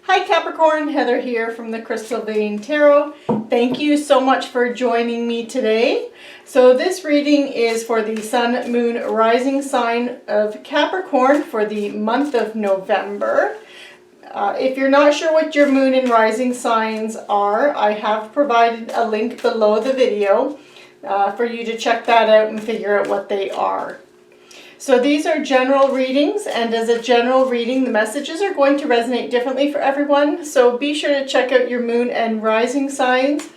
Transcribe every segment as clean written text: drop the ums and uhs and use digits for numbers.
Hi Capricorn, Heather here from the Crystal Vein Tarot. Thank you so much for joining me today. So this reading is for the Sun, Moon, Rising sign of Capricorn for the month of November. If you're not sure what your Moon and Rising signs are, I have provided a link below the video for you to check that out and figure out what they are. So these are general readings, and as a general reading, the messages are going to resonate differently for everyone. So be sure to check out your Moon and Rising signs.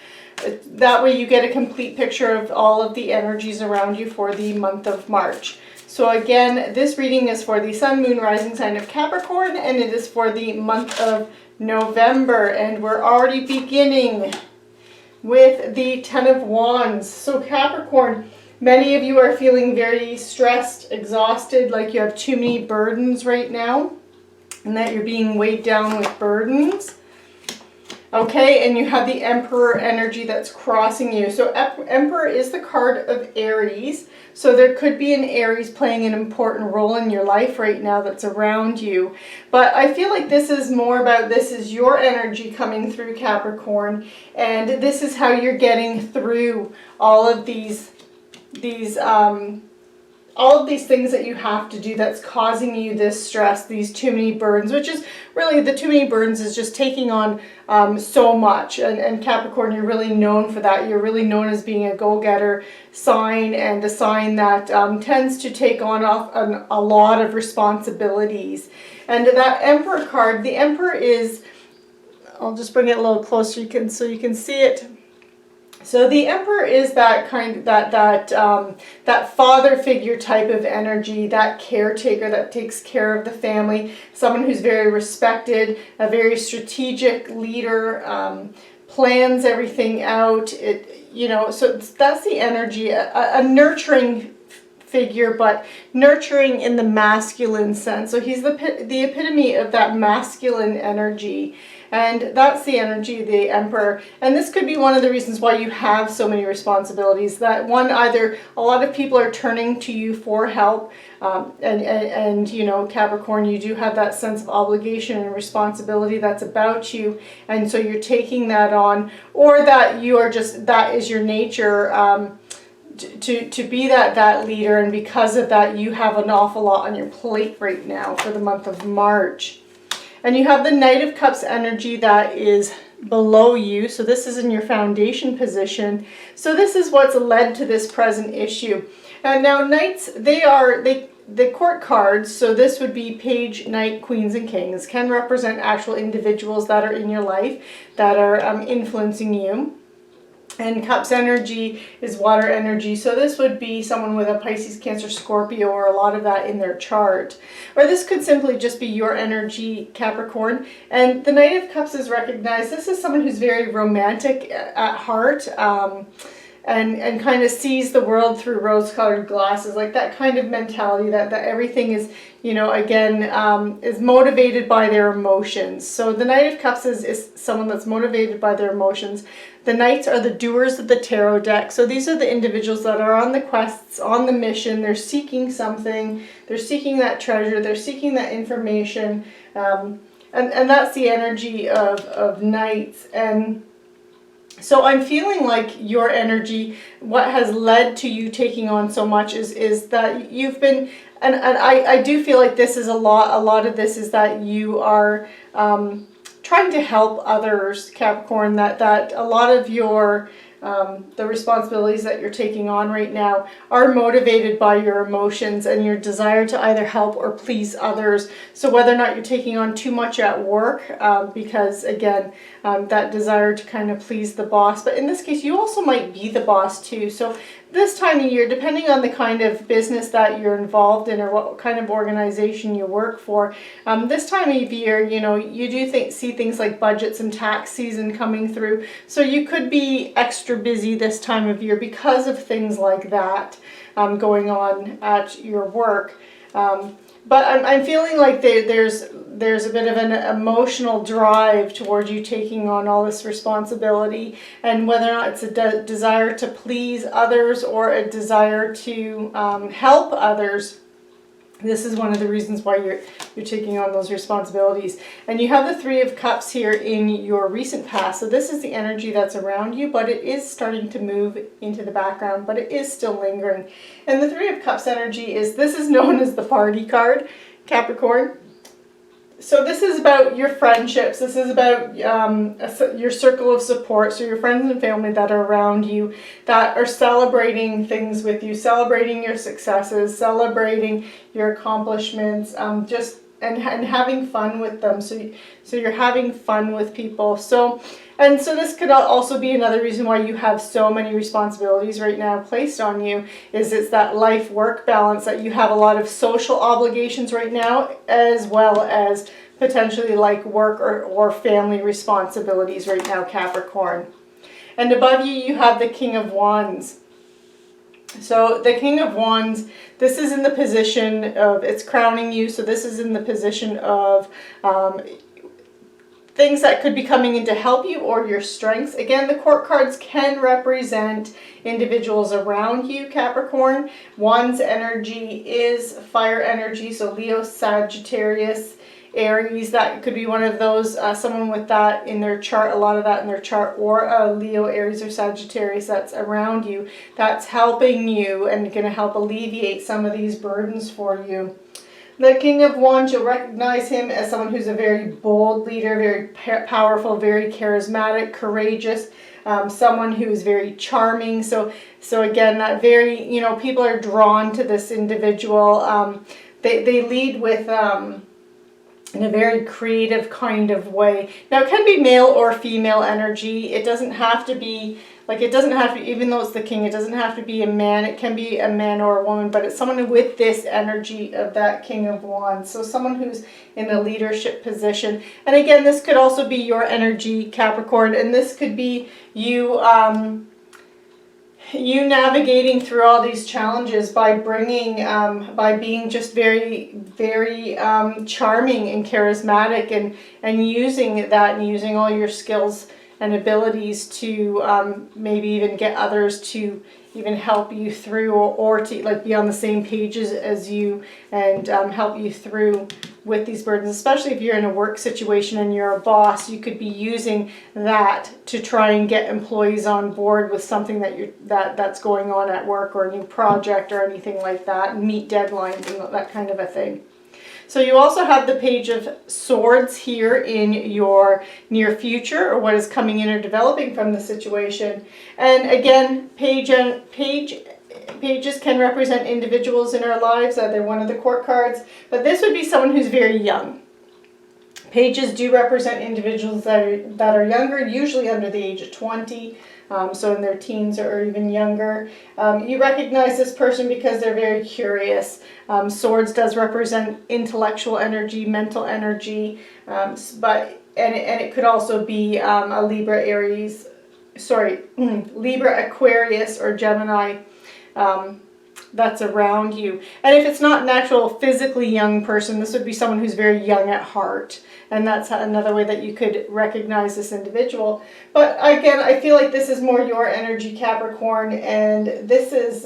That way you get a complete picture of all of the energies around you for the month of March. So again, this reading is for the Sun, Moon, Rising sign of Capricorn, and it is for the month of November. And we're already beginning with the Ten of Wands. So Capricorn, many of you are feeling very stressed, exhausted, like you have too many burdens right now, and that you're being weighed down with burdens. Okay, and you have the Emperor energy that's crossing you. So Emperor is the card of Aries. So there could be an Aries playing an important role in your life right now that's around you. But I feel like this is more about, this is your energy coming through Capricorn, and this is how you're getting through all of these things that you have to do that's causing you this stress, these too many burdens, which is really, the too many burdens is just taking on so much. And Capricorn, you're really known for that. You're really known as being a go-getter sign, and a sign that tends to take on a lot of responsibilities. And that Emperor card, the Emperor is, I'll just bring it a little closer so you can see it. So the Emperor is that that father figure type of energy, that caretaker that takes care of the family, someone who's very respected, a very strategic leader, plans everything out. So that's the energy, a nurturing figure, but nurturing in the masculine sense. So he's the epitome of that masculine energy. And that's the energy of the Emperor. And this could be one of the reasons why you have so many responsibilities. That one, either a lot of people are turning to you for help, and you know, Capricorn, you do have that sense of obligation and responsibility that's about you, and so you're taking that on, or that you are just, that is your nature, to be that leader, and because of that you have an awful lot on your plate right now for the month of March. And you have the Knight of Cups energy that is below you. So this is in your foundation position. So this is what's led to this present issue. And now Knights, the court cards, so this would be Page, Knight, Queens, and Kings, can represent actual individuals that are in your life, that are influencing you. And Cups energy is water energy, so this would be someone with a Pisces, Cancer, Scorpio, or a lot of that in their chart. Or this could simply just be your energy, Capricorn. And the Knight of Cups is recognized. This is someone who's very romantic at heart, and kind of sees the world through rose-colored glasses, like that kind of mentality that everything is, you know, again, is motivated by their emotions. So the Knight of Cups is someone that's motivated by their emotions. The Knights are the doers of the tarot deck. So these are the individuals that are on the quests, on the mission. They're seeking something. They're seeking that treasure. They're seeking that information. And that's the energy of Knights. And so I'm feeling like your energy, what has led to you taking on so much is that you've been, and I do feel like this is a lot of this is that you are trying to help others, Capricorn, that a lot of your the responsibilities that you're taking on right now are motivated by your emotions and your desire to either help or please others. So whether or not you're taking on too much at work, because again, that desire to kind of please the boss, but in this case you also might be the boss too. So this time of year, depending on the kind of business that you're involved in or what kind of organization you work for, this time of year, you know, you do see things like budgets and tax season coming through. So you could be extra busy this time of year because of things like that going on at your work. But I'm feeling like there's a bit of an emotional drive towards you taking on all this responsibility, and whether or not it's a desire to please others or a desire to help others. This is one of the reasons why you're taking on those responsibilities. And you have the Three of Cups here in your recent past. So this is the energy that's around you, but it is starting to move into the background, but it is still lingering. And the Three of Cups energy this is known as the party card, Capricorn. So this is about your friendships. This is about your circle of support. So your friends and family that are around you, that are celebrating things with you, celebrating your successes, celebrating your accomplishments, and having fun with them. So you're having fun with people. So this could also be another reason why you have so many responsibilities right now placed on you, is it's that life-work balance, that you have a lot of social obligations right now, as well as potentially like work or family responsibilities right now, Capricorn. And above you, you have the King of Wands. So the King of Wands, this is in the position of, it's crowning you, so this is in the position of things that could be coming in to help you, or your strengths. Again, the court cards can represent individuals around you, Capricorn. Wands energy is fire energy, so Leo, Sagittarius, Aries, that could be one of those, someone with that in their chart, a lot of that in their chart, or a Leo, Aries, or Sagittarius that's around you, that's helping you and going to help alleviate some of these burdens for you. The King of Wands, you'll recognize him as someone who's a very bold leader, very powerful, very charismatic, courageous, someone who is very charming. So again, that very, people are drawn to this individual. They lead with in a very creative kind of way. Now, it can be male or female energy. It doesn't have to be, even though it's the king, it doesn't have to be a man. It can be a man or a woman, but it's someone with this energy of that King of Wands. So someone who's in a leadership position. And again, this could also be your energy, Capricorn, and this could be you, you navigating through all these challenges by being just very, very charming and charismatic, and using that, and using all your skills and abilities to maybe even get others to even help you through, or to like be on the same pages as you, and help you through with these burdens. Especially if you're in a work situation and you're a boss, you could be using that to try and get employees on board with something that's going on at work, or a new project or anything like that, and meet deadlines and that kind of a thing. So you also have the Page of Swords here in your near future, or what is coming in or developing from the situation. And again, pages can represent individuals in our lives. They're one of the court cards, but this would be someone who's very young. Pages do represent individuals that are younger, usually under the age of 20. So in their teens or even younger. You recognize this person because they're very curious. Swords does represent intellectual energy, mental energy, but it could also be a Libra, Libra, Aquarius, or Gemini that's around you. And if it's not an actual physically young person, this would be someone who's very young at heart. And that's another way that you could recognize this individual. But again, I feel like this is more your energy, Capricorn, and this is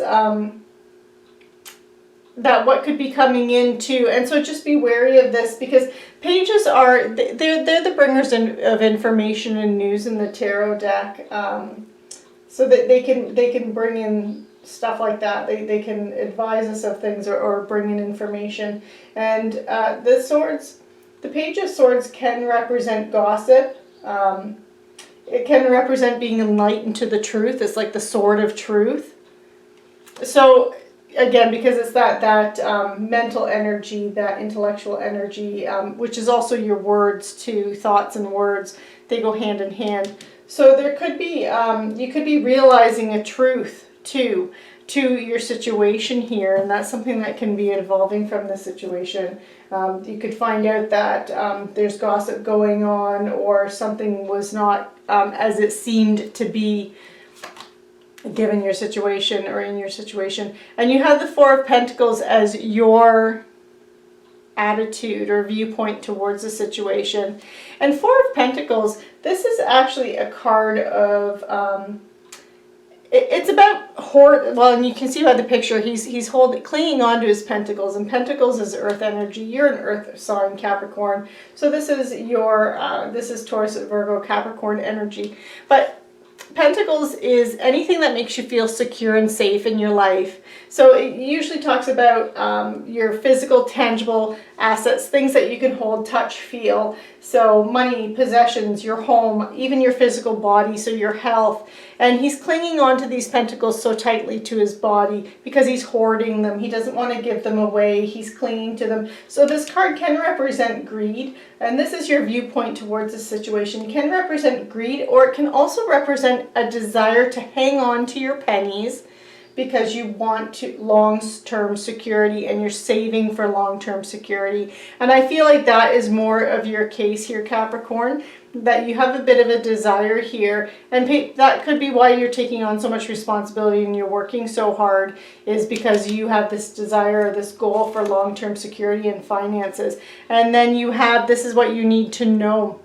that what could be coming in too. And so just be wary of this, because pages are, they're the bringers of information and news in the tarot deck. So that they can bring in stuff like that. They can advise us of things, or bring in information. And the Page of Swords can represent gossip. It can represent being enlightened to the truth. It's like the sword of truth. So again, because it's that mental energy, that intellectual energy, which is also your words too, thoughts and words, they go hand in hand. So there could be, you could be realizing a truth too, to your situation here, and that's something that can be evolving from the situation. You could find out that there's gossip going on, or something was not as it seemed to be given your situation, or in your situation. And you have the Four of Pentacles as your attitude or viewpoint towards the situation. And Four of Pentacles, this is actually a card of it's about well, and you can see by the picture, he's clinging on to his pentacles, and pentacles is earth energy. You're an earth sign, Capricorn, so this is your this is Taurus, Virgo, Capricorn energy. But Pentacles is anything that makes you feel secure and safe in your life. So it usually talks about your physical, tangible assets, things that you can hold, touch, feel. So money, possessions, your home, even your physical body, so your health. And he's clinging on to these pentacles so tightly to his body because he's hoarding them. He doesn't want to give them away. He's clinging to them. So this card can represent greed. And this is your viewpoint towards the situation. It can represent greed, or it can also represent a desire to hang on to your pennies because you want to long-term security and you're saving for long-term security. And I feel like that is more of your case here, Capricorn, that you have a bit of a desire here, and that could be why you're taking on so much responsibility and you're working so hard, is because you have this desire or this goal for long-term security and finances. And then you have, this is what you need to know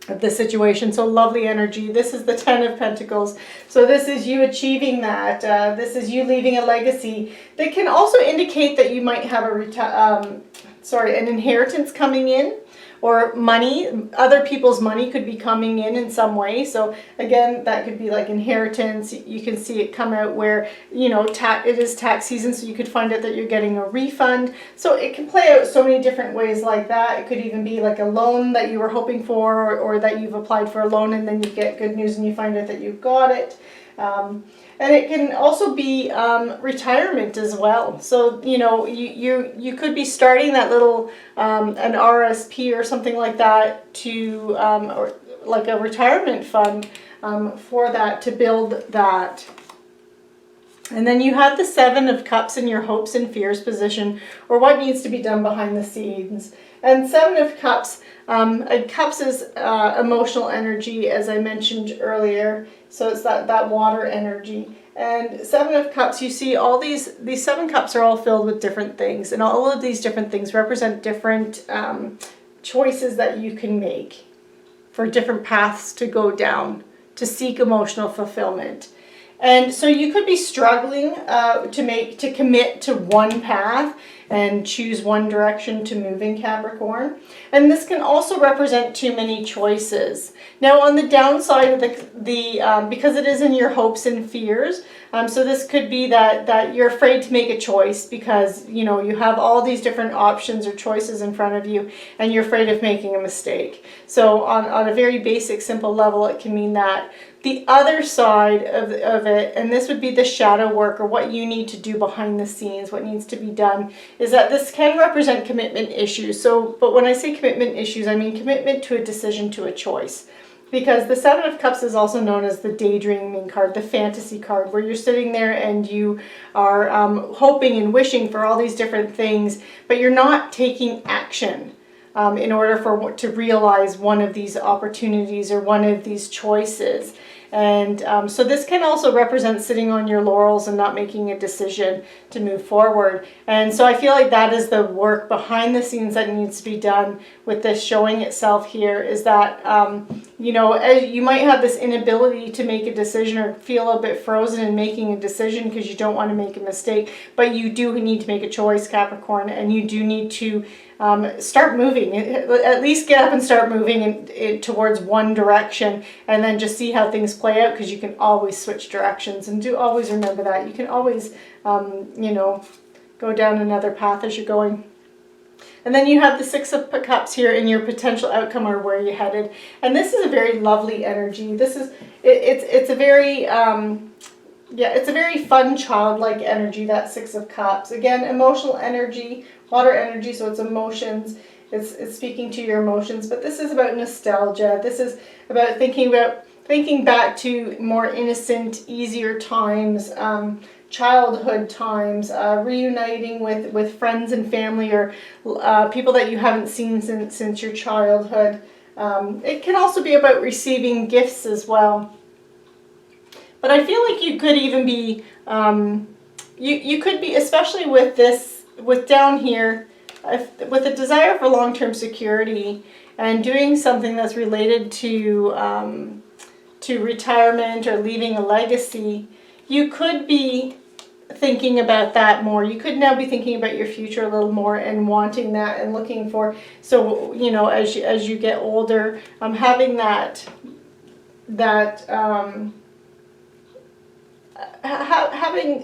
of the situation. So lovely energy. This is the Ten of Pentacles. So this is you achieving that. This is you leaving a legacy. They can also indicate that you might have an inheritance coming in, or money. Other people's money could be coming in some way. So again, that could be like inheritance. You can see it come out where, you know, it is tax season, so you could find out that you're getting a refund. So it can play out so many different ways like that. It could even be like a loan that you were hoping for, or that you've applied for a loan and then you get good news and you find out that you've got it. And it can also be retirement as well. So, you know, you could be starting that little an RSP or something like that to or like a retirement fund for that, to build that. And then you have the Seven of Cups in your hopes and fears position, or what needs to be done behind the scenes. And Seven of Cups, Cups is emotional energy, as I mentioned earlier. So it's that water energy. And Seven of Cups, you see all these seven cups are all filled with different things. And all of these different things represent different choices that you can make for different paths to go down to seek emotional fulfillment. And so you could be struggling to commit to one path and choose one direction to move in, Capricorn. And this can also represent too many choices. Now on the downside of because it is in your hopes and fears, so this could be that you're afraid to make a choice because, you know, you have all these different options or choices in front of you and you're afraid of making a mistake. So on a very basic, simple level, it can mean that. The other side of it, and this would be the shadow work, or what you need to do behind the scenes, what needs to be done, is that this can represent commitment issues. So, but when I say commitment issues, I mean commitment to a decision, to a choice. Because the Seven of Cups is also known as the daydreaming card, the fantasy card, where you're sitting there and you are hoping and wishing for all these different things, but you're not taking action in order to realize one of these opportunities or one of these choices. And so this can also represent sitting on your laurels and not making a decision to move forward. And so I feel like that is the work behind the scenes that needs to be done with this showing itself here, is that, you know, you might have this inability to make a decision or feel a bit frozen in making a decision because you don't want to make a mistake, but you do need to make a choice, Capricorn, and you do need to start moving. At least get up and start moving towards one direction, and then just see how things play out, because you can always switch directions. And do always remember that you can always you know, go down another path as you're going. And then you have the Six of Cups here in your potential outcome, or where you're headed. And this is a very lovely energy. This is it's a very yeah, it's a very fun, childlike energy, that Six of Cups. Again, emotional energy, water energy, so it's emotions. It's speaking to your emotions, but this is about nostalgia. This is about thinking back to more innocent, easier times, childhood times, reuniting with friends and family, or people that you haven't seen since your childhood. It can also be about receiving gifts as well. But I feel like you could even be, you could be, especially with this, with down here, with a desire for long-term security and doing something that's related to retirement or leaving a legacy. you could be thinking about that more. You could now be thinking about your future a little more and wanting that and looking for, so, you know, as you get older, having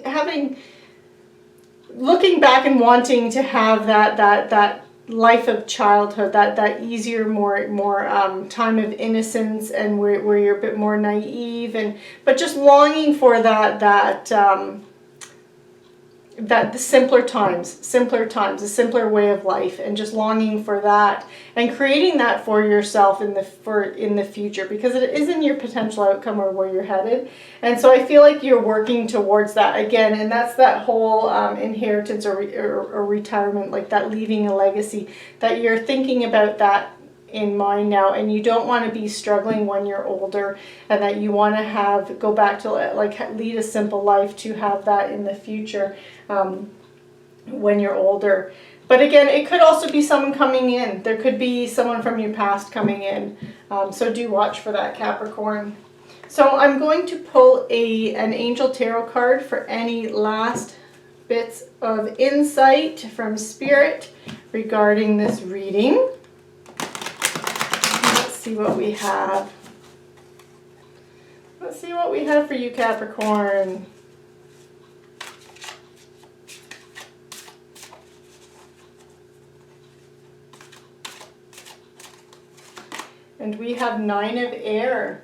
having looking back and wanting to have that life of childhood, that easier, more time of innocence, and where you're a bit more naive, but just longing for the simpler times, a simpler way of life, and just longing for that and creating that for yourself in the future, because it isn't your potential outcome or where you're headed. And so I feel like you're working towards that again, and that's that whole inheritance or retirement, like that leaving a legacy, that you're thinking about that in mind now, and you don't want to be struggling when you're older, and that you want to go back to like lead a simple life to have that in the future when you're older. But again, it could also be someone coming in. There could be someone from your past coming in, so do watch for that, Capricorn. So I'm going to pull an angel tarot card for any last bits of insight from Spirit regarding this reading. Let's see what we have. Let's see what we have for you, Capricorn. And we have 9 of Air.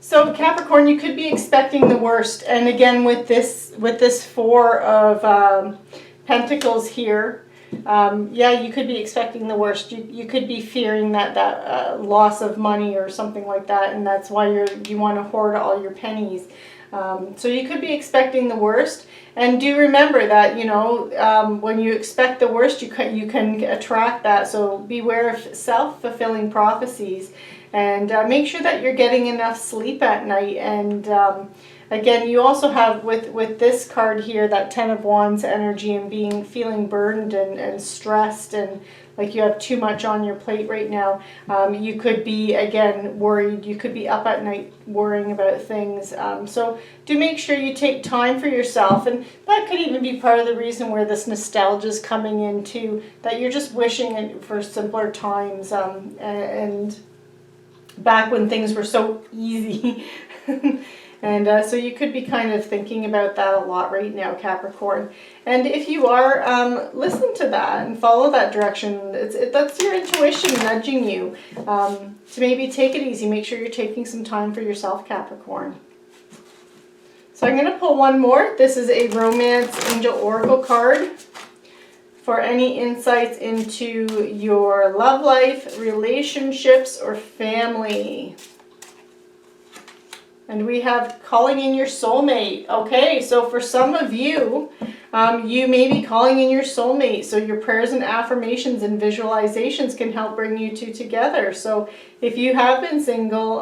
So Capricorn, you could be expecting the worst. And again, with this 4 of Pentacles here, yeah, you could be expecting the worst. You could be fearing that loss of money or something like that, and that's why you want to hoard all your pennies. So you could be expecting the worst, and do remember that, you know, when you expect the worst, you can attract that. So beware of self-fulfilling prophecies, and make sure that you're getting enough sleep at night. And again, you also have with this card here that 10 of Wands energy, and feeling burdened and stressed, and like you have too much on your plate right now. You could be, again, worried. You could be up at night worrying about things. So do make sure you take time for yourself, and that could even be part of the reason where this nostalgia is coming in too, that you're just wishing for simpler times, and back when things were so easy. And so you could be kind of thinking about that a lot right now, Capricorn. And if you are, listen to that and follow that direction. That's your intuition nudging you to maybe take it easy. Make sure you're taking some time for yourself, Capricorn. So I'm going to pull one more. This is a Romance Angel Oracle card for any insights into your love life, relationships, or family. And we have calling in your soulmate. Okay, so for some of you, you may be calling in your soulmate. So your prayers and affirmations and visualizations can help bring you two together. So if you have been single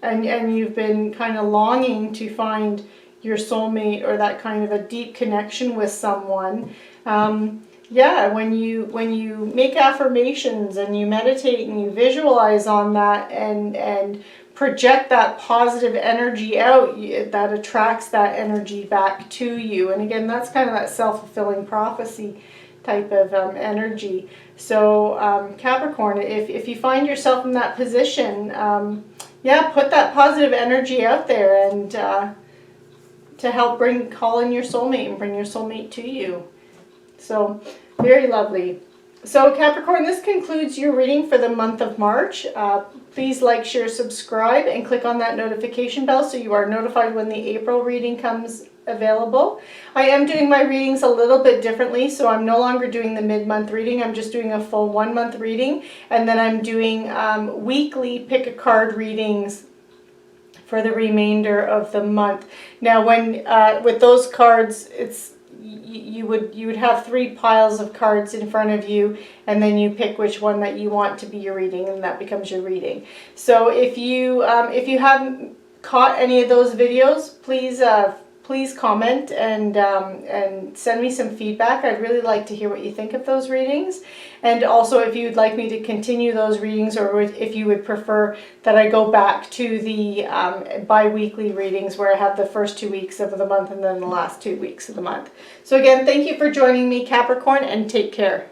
and you've been kind of longing to find your soulmate or that kind of a deep connection with someone, yeah, when you make affirmations and you meditate and you visualize on that and project that positive energy out, that attracts that energy back to you. And again, that's kind of that self-fulfilling prophecy type of energy. So Capricorn, if you find yourself in that position, yeah, put that positive energy out there, and to help call in your soulmate and bring your soulmate to you. So very lovely. So Capricorn, this concludes your reading for the month of March. Please like, share, subscribe, and click on that notification bell so you are notified when the April reading comes available. I am doing my readings a little bit differently, so I'm no longer doing the mid-month reading. I'm just doing a full 1 month reading, and then I'm doing weekly pick a card readings for the remainder of the month. Now, when with those cards, you would have 3 piles of cards in front of you, and then you pick which one that you want to be your reading, and that becomes your reading. So if you haven't caught any of those videos, please please comment and send me some feedback. I'd really like to hear what you think of those readings. And also if you'd like me to continue those readings, or if you would prefer that I go back to the bi-weekly readings where I have the first 2 weeks of the month and then the last 2 weeks of the month. So again, thank you for joining me, Capricorn, and take care.